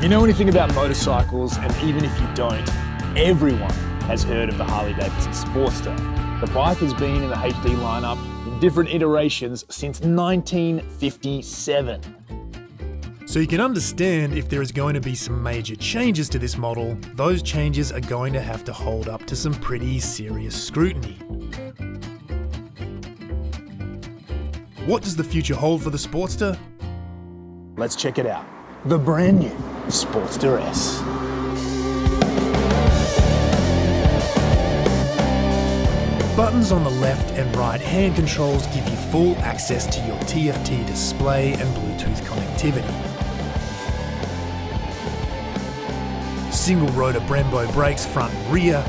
If you know anything about motorcycles, and even if you don't, everyone has heard of the Harley-Davidson Sportster. The bike has been in the HD lineup in different iterations since 1957. So you can understand if there is going to be some major changes to this model, those changes are going to have to hold up to some pretty serious scrutiny. What does the future hold for the Sportster? Let's check it out. The brand new Sportster S. Buttons on the left and right hand controls give you full access to your TFT display and Bluetooth connectivity. Single rotor Brembo brakes front and rear,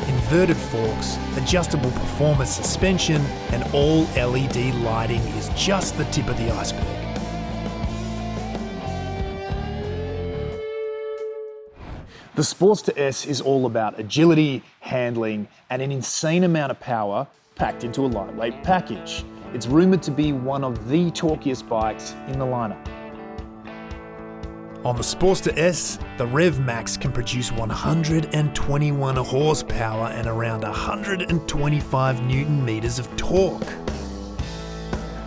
inverted forks, adjustable performance suspension, and all LED lighting is just the tip of the iceberg. The Sportster S is all about agility, handling, and an insane amount of power packed into a lightweight package. It's rumoured to be one of the torquiest bikes in the lineup. On the Sportster S, the Rev Max can produce 121 horsepower and around 125 Newton meters of torque.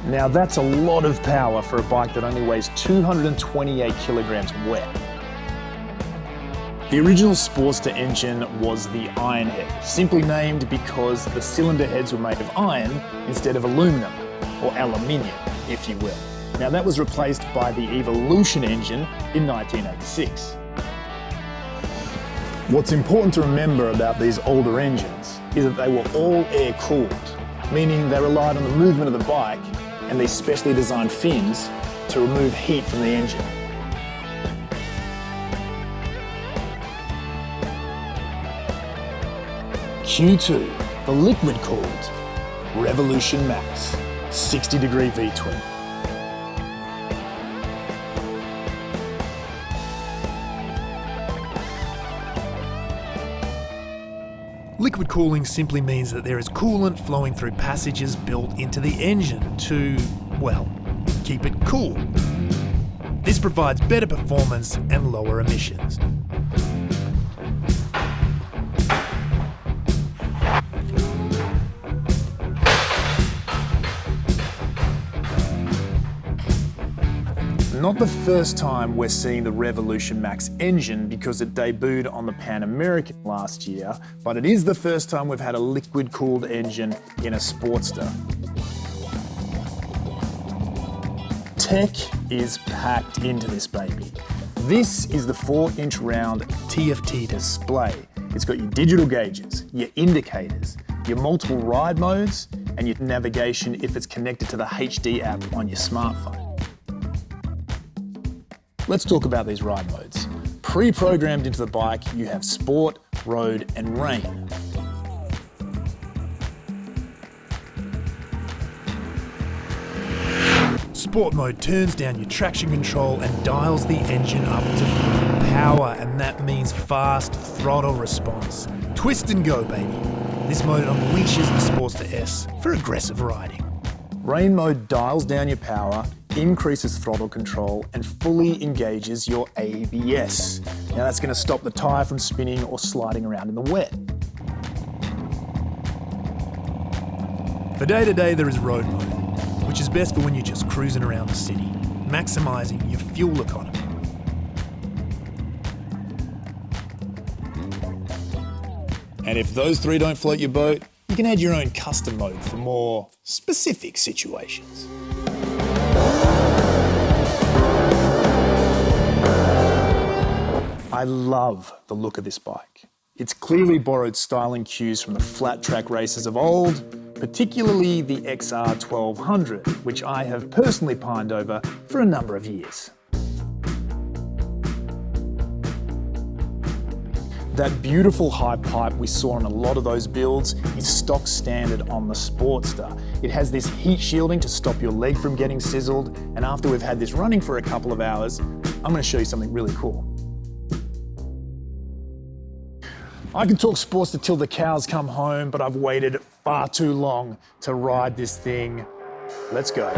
Now that's a lot of power for a bike that only weighs 228 kilograms wet. The original Sportster engine was the Iron Head, simply named because the cylinder heads were made of iron instead of aluminum, or aluminium, if you will. Now that was replaced by the Evolution engine in 1986. What's important to remember about these older engines is that they were all air-cooled, meaning they relied on the movement of the bike and these specially designed fins to remove heat from the engine. Q2, the liquid-cooled Revolution Max 60-degree V-twin. Liquid cooling simply means that there is coolant flowing through passages built into the engine to, well, keep it cool. This provides better performance and lower emissions. Not the first time we're seeing the Revolution Max engine because it debuted on the Pan American last year, but it is the first time we've had a liquid-cooled engine in a Sportster. Tech is packed into this baby. This is the 4-inch round TFT display. It's got your digital gauges, your indicators, your multiple ride modes, and your navigation if it's connected to the HD app on your smartphone. Let's talk about these ride modes. Pre-programmed into the bike, you have Sport, Road, and Rain. Sport mode turns down your traction control and dials the engine up to full power, and that means fast throttle response. Twist and go, baby. This mode unleashes the Sportster S for aggressive riding. Rain mode dials down your power, increases throttle control, and fully engages your ABS. Now that's going to stop the tyre from spinning or sliding around in the wet. For day-to-day there is road mode, which is best for when you're just cruising around the city, maximising your fuel economy. And if those three don't float your boat, you can add your own custom mode for more specific situations. I love the look of this bike. It's clearly borrowed styling cues from the flat track races of old, particularly the XR 1200, which I have personally pined over for a number of years. That beautiful high pipe we saw on a lot of those builds is stock standard on the Sportster. It has this heat shielding to stop your leg from getting sizzled, and after we've had this running for a couple of hours, I'm going to show you something really cool. I can talk Sportster till the cows come home, but I've waited far too long to ride this thing. Let's go.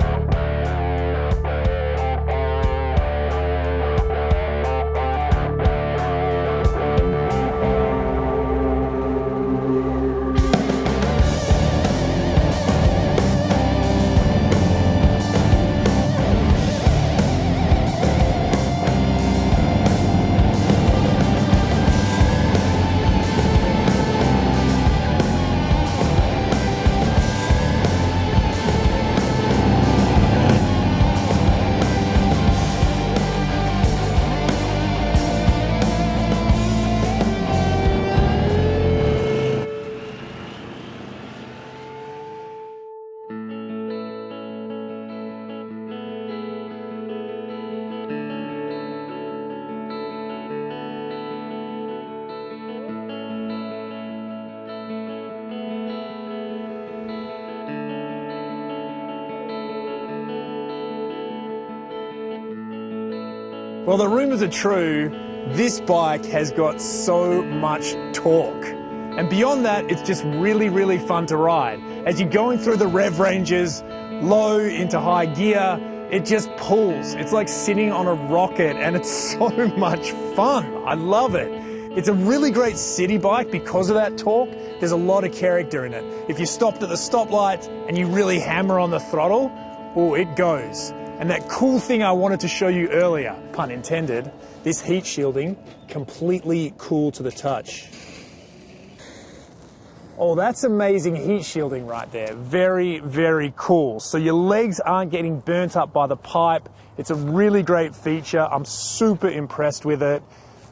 Well, the rumours are true. This bike has got so much torque. And beyond that, it's just really, really fun to ride. As you're going through the rev ranges, low into high gear, it just pulls. It's like sitting on a rocket, and it's so much fun. I love it. It's a really great city bike because of that torque. There's a lot of character in it. If you stopped at the stoplight and you really hammer on the throttle, oh, it goes. And that cool thing I wanted to show you earlier, pun intended, this heat shielding, completely cool to the touch. Oh, that's amazing heat shielding right there. Very, very cool. So your legs aren't getting burnt up by the pipe. It's a really great feature. I'm super impressed with it.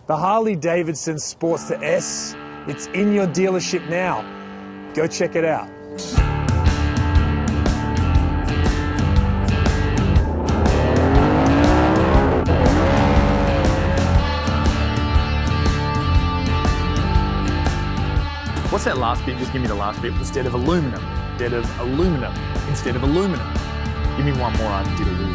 The Harley-Davidson Sportster S, it's in your dealership now. Go check it out. What's that last bit? Just give me the last bit. Instead of aluminum, instead of aluminum, instead of aluminum. Give me one more. I did a really